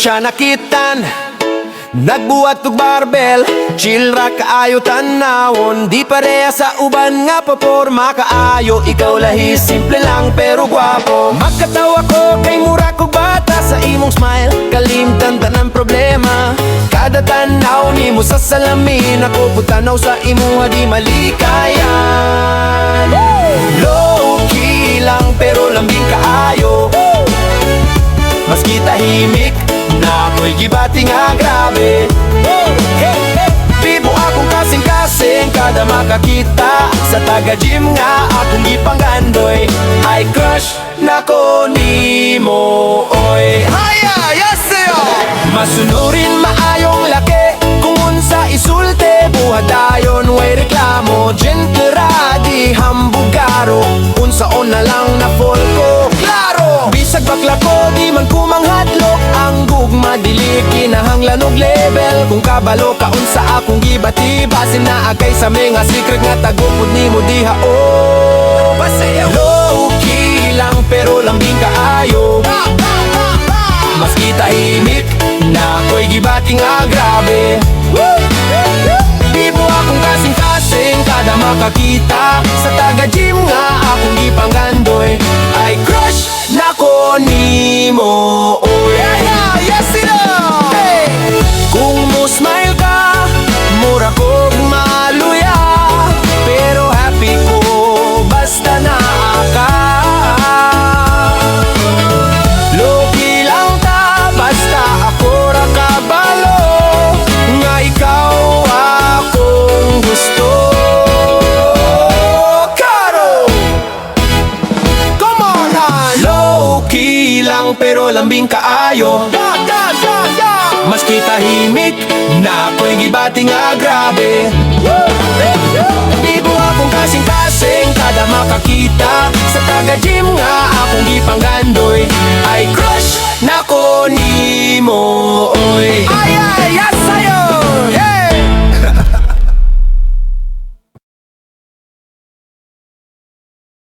siya nakitan, nagbuhat og barbell, chill ra kaayo tanawon. Di pareha sa uban nga paporma kaayo. Ikaw lahi simple lang pero gwapo. Magkatawa ko kay mura ko bata sa imong smile. Kalimtan tanang problema, kada tanaw nimo sa salamin. Ako putanaw sa imuha di malikayan. Low key lang pero lambing kaayo. Maski tahimik na ako'y gibati nga grabe. Bibo akong kasing-kasing kada makakita. Sa taga-gym nga akong gipanggandoy. Ay crush na ko nimo, oy. Haya, yes sa'yo! Masunurin maayong laki, kung unsa isulte buhat dayon way reklamo. Gentle ra di hambugaro, unsaon na lang na fall ko. Klaro! Bisag bakla ko di man kumanghadlok. Ang gugma dili kinahanglan og level. Kung kabalo ka unsa akong gibati, basin na agay sa mga secret nga tagupod nimo diha o. Low key lang pero lambing kaayo. Maski tahimik na ako'y gibati nga grabe. Bibo akong kasing-kasing kada makakita. Sa taga-gym nga akong gipanggandoy. Ay crush na ko nimo, oh yeah, yes sila. Hey! Kung mo smile ka, mura ko maluya. Pero happy ko basta naa ka. Loki lang ta, basta ako ra kabalo. Nga ikaw akong gusto. Karo! Come on na! Low-key lang pero lambing kaayo. Maski tahimik na ako'y gibati nga grabe. Bibo akong kasing-kasing kada makakita. Sa taga-gym nga akong gipanggandoy. Ay crush na ko ni